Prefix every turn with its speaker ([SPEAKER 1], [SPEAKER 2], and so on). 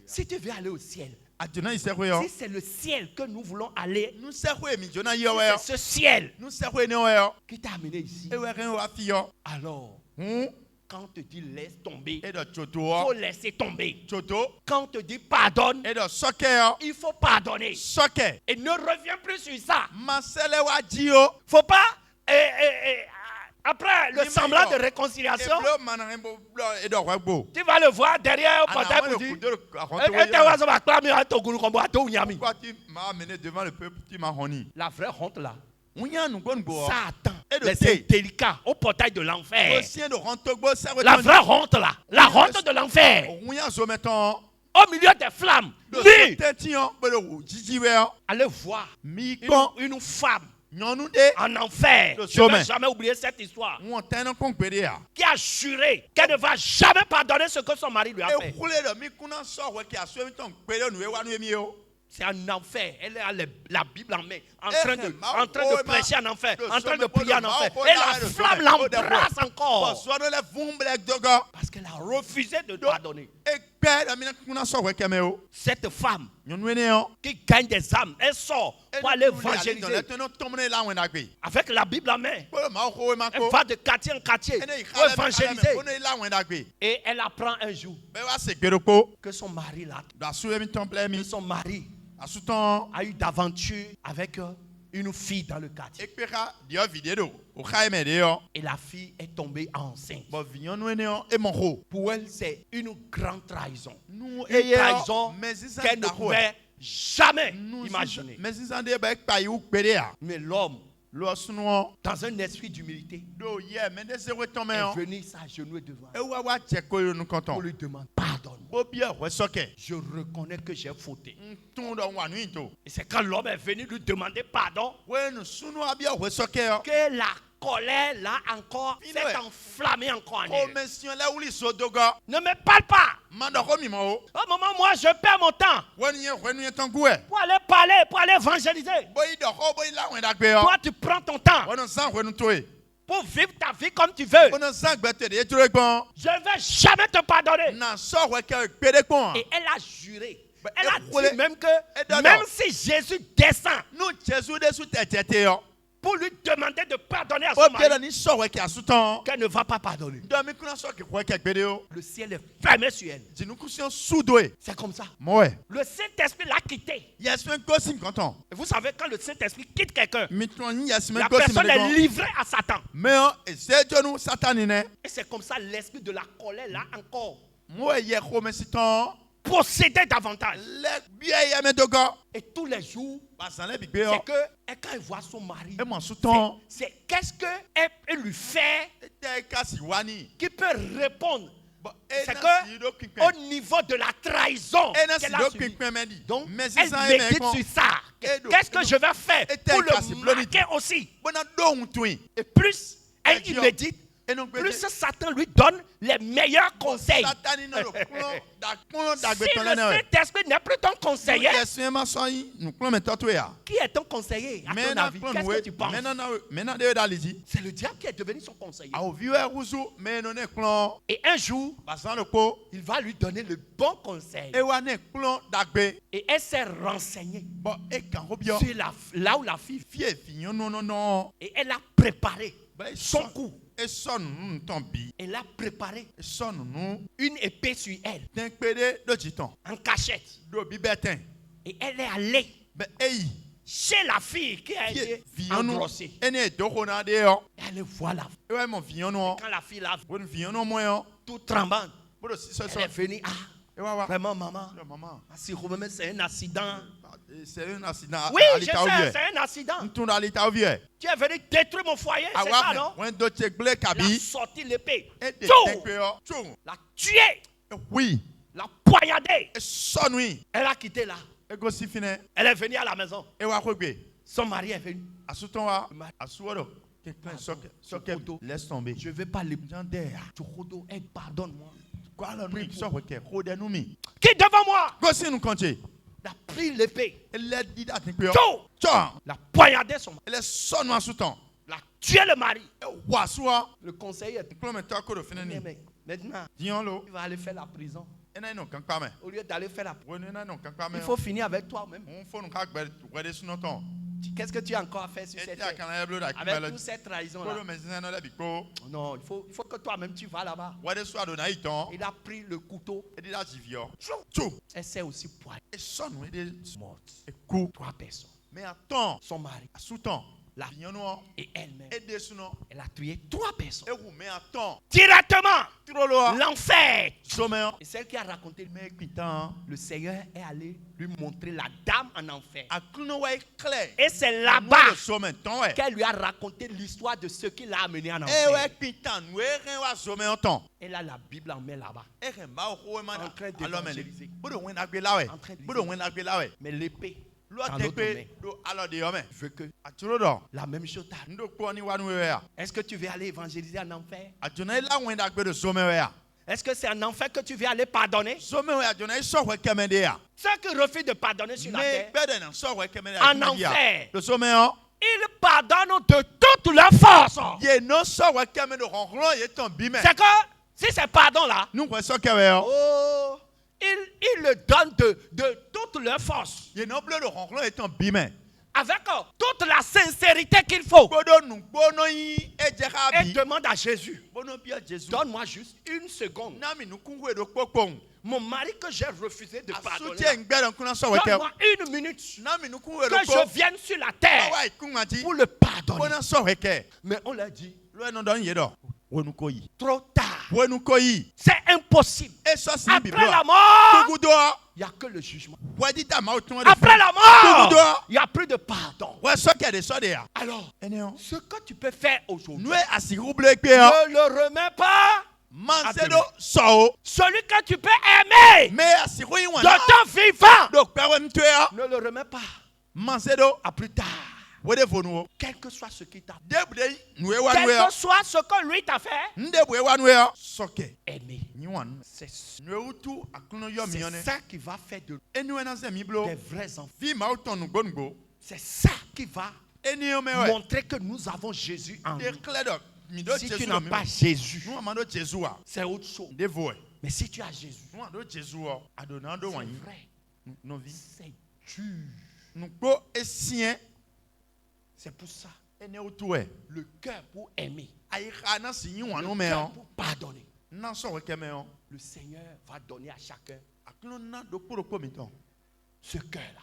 [SPEAKER 1] Si tu veux aller au ciel,
[SPEAKER 2] Aduna isekwe
[SPEAKER 1] si c'est le ciel que nous voulons aller,
[SPEAKER 2] nous sekwe mi jona
[SPEAKER 1] si
[SPEAKER 2] yo
[SPEAKER 1] c'est ce ciel
[SPEAKER 2] nous sekwe ne yo
[SPEAKER 1] qui t'a amené ici,
[SPEAKER 2] e we ren wa fi yo
[SPEAKER 1] alors, quand on te dit laisse tomber,
[SPEAKER 2] e do
[SPEAKER 1] il
[SPEAKER 2] choto
[SPEAKER 1] faut laisser tomber.
[SPEAKER 2] choto
[SPEAKER 1] Quand on te dit pardonne,
[SPEAKER 2] e do soke yo
[SPEAKER 1] il faut pardonner.
[SPEAKER 2] soke
[SPEAKER 1] Et ne reviens plus sur ça.
[SPEAKER 2] masele wa ji yo
[SPEAKER 1] Faut pas, après le
[SPEAKER 2] Dis-moi,
[SPEAKER 1] semblant
[SPEAKER 2] yo.
[SPEAKER 1] de réconciliation,
[SPEAKER 2] e blo mana ren bo e do wa gbo
[SPEAKER 1] tu vas le voir derrière un portail
[SPEAKER 2] ana
[SPEAKER 1] pour
[SPEAKER 2] le
[SPEAKER 1] dire,
[SPEAKER 2] kudo pourquoi tu m'as amené devant le peuple tu m'as honni
[SPEAKER 1] la vraie honte là,
[SPEAKER 2] unya nu gon bo
[SPEAKER 1] ça attend.
[SPEAKER 2] Et de
[SPEAKER 1] Les
[SPEAKER 2] thé.
[SPEAKER 1] indélicats au portail de l'enfer.
[SPEAKER 2] osien de honte gbo serwe
[SPEAKER 1] La vraie honte là, la honte de l'enfer.
[SPEAKER 2] unya zo meton
[SPEAKER 1] Au milieu des flammes,
[SPEAKER 2] de
[SPEAKER 1] dis,
[SPEAKER 2] tention be de jiji we
[SPEAKER 1] allez voir
[SPEAKER 2] mi kon
[SPEAKER 1] une femme
[SPEAKER 2] nyonu de
[SPEAKER 1] en enfer.
[SPEAKER 2] Le
[SPEAKER 1] Je ne vais
[SPEAKER 2] sommet.
[SPEAKER 1] jamais oublier cette histoire.
[SPEAKER 2] won tan kon gbere ya
[SPEAKER 1] Qui a juré qu'elle ne va jamais pardonner ce que son mari lui a
[SPEAKER 2] e
[SPEAKER 1] fait.
[SPEAKER 2] kule do mi kuna so we ki aso mi ton gbere nu we wa nu mi o
[SPEAKER 1] C'est un enfer. Elle a la Bible en main, en
[SPEAKER 2] Eh,
[SPEAKER 1] train de
[SPEAKER 2] ma-
[SPEAKER 1] prêcher en enfer,
[SPEAKER 2] le
[SPEAKER 1] en train de
[SPEAKER 2] sommet,
[SPEAKER 1] prier en
[SPEAKER 2] le
[SPEAKER 1] enfer.
[SPEAKER 2] ma-
[SPEAKER 1] Et la
[SPEAKER 2] le
[SPEAKER 1] flamme
[SPEAKER 2] sommet,
[SPEAKER 1] l'embrasse
[SPEAKER 2] bo
[SPEAKER 1] encore.
[SPEAKER 2] so no le vumble dogo
[SPEAKER 1] Parce qu'elle a refusé de pardonner.
[SPEAKER 2] e gbe do mi kuna so we keme o
[SPEAKER 1] Cette femme
[SPEAKER 2] nyonu ne yo
[SPEAKER 1] qui gagne des âmes, elle sort pour aller évangéliser. Avec la Bible en main. Elle va de quartier en quartier pour évangéliser. Et elle apprend un jour que son mari a eu d'aventure avec une fille dans le quartier. Et la fille est tombée enceinte. Pour elle, c'est une grande trahison. Une trahison qu'elle ne pouvait jamais imaginer. Mais l'homme, dans un esprit d'humilité, est venu s'agenouiller devant pour lui demander pardonne. Je reconnais que j'ai fauté. Et c'est quand l'homme est venu lui demander pardon que la colère là encore s'est enflammée encore en elle. Ne me parle pas. Au moment où moi je perds mon temps pour aller parler, pour aller évangéliser. Toi tu prends ton temps pour vivre ta vie comme tu veux. Je ne vais jamais te pardonner. Et elle a juré. Elle a dit même que même si Jésus descend pour lui demander de pardonner à son mari, qu'elle ne va pas pardonner. Le ciel est fermé sur elle. C'est comme ça. Le Saint-Esprit l'a quitté. Et vous savez, quand le Saint-Esprit quitte quelqu'un, la personne est livrée à Satan. Et c'est comme ça l'esprit de la colère là encore possédait davantage. Et tous les jours, c'est que quand elle voit son mari, c'est qu'est-ce qu'elle peut lui faire qui peut répondre. C'est que au niveau de la trahison qu'elle a subie. Donc elle médite sur ça. Qu'est-ce que je vais faire pour le marquer aussi? Et plus elle médite, plus Satan lui donne les meilleurs conseils. Si le Saint-Esprit n'est plus ton conseiller, qui est ton conseiller à ton avis? Qu'est-ce que tu penses? C'est le diable qui est devenu son conseiller. Et un jour, il va lui donner le bon conseil. Et elle s'est renseignée sur là où la fille vit. Et elle a préparé son coup. Elle a préparé une épée sur elle en cachette. Et elle est allée chez la fille qui a été engrossée. Elle voit la fille. Quand la fille l'a vue, tout tremblante, elle est venue. Vraiment, maman, c'est un accident. Oui, je sais, c'est un accident. Tu es venu détruire mon foyer, c'est ça, non? Elle a sorti l'épée. L'a tué.
[SPEAKER 2] Oui.
[SPEAKER 1] L'a poignardé. Elle a quitté là. Elle est venue à la maison. Son mari est venu.
[SPEAKER 2] Laisse tomber.
[SPEAKER 1] Je ne vais pas le pardonne-moi. Qui devant moi? Il a pris l'épée. L'a poignardé son mari. L'a tué le mari. Le conseiller est maintenant, il va aller faire la prison. Au lieu d'aller faire la il faut finir avec toi-même. Qu'est-ce que tu as encore à faire sur cette terre? Avec toute cette trahison-là. Non, il faut que toi-même tu vas là-bas. Il a pris le couteau. Elle s'est aussi poignée. Morte. 3 personnes.
[SPEAKER 2] Mais attends,
[SPEAKER 1] son mari,
[SPEAKER 2] là,
[SPEAKER 1] et elle-même, elle a tué 3 personnes.
[SPEAKER 2] Mais attends,
[SPEAKER 1] directement, l'enfer. Et celle qui a raconté, le Seigneur est allé lui montrer la dame en enfer. Et c'est là-bas qu'elle lui a raconté l'histoire de ce qui l'a amené en enfer. Elle a la Bible en main là-bas. En train d'évangéliser. Mais l'épée dans l'autre main veut que la même chose t'arrive. Est-ce que tu veux aller évangéliser en enfer? Est-ce que c'est en enfer que tu veux aller pardonner? Ceux qui refusent de pardonner sur la terre, en enfer, ils pardonnent de toute leur force. C'est que si c'est pardon là, ils le donnent de toute leur force. Avec toute la sincérité qu'il faut. Et demande à Jésus, donne-moi juste 1 seconde. Mon mari que j'ai refusé de pardonner, donne-moi 1 minute que je vienne sur la terre pour le pardonner. Mais on l'a dit, trop tard. C'est impossible. Après la mort, il n'y a que le jugement. Après la mort, il n'y a plus de pardon. Alors, ce que tu peux faire aujourd'hui, ne le remets pas. Celui que tu peux aimer de ton vivant, ne le remets pas à plus tard. Quel que soit ce qui t'a fait, quel que soit ce que lui t'a fait, aimer. C'est ça qui va faire des vrais enfants. C'est ça qui va montrer que nous avons Jésus en nous. Si tu n'as pas Jésus, c'est autre chose. Mais si tu as Jésus, c'est vrai. C'est dur. C'est pour ça. Le cœur pour aimer. Le cœur pour pardonner. Le Seigneur va donner à chacun ce cœur-là.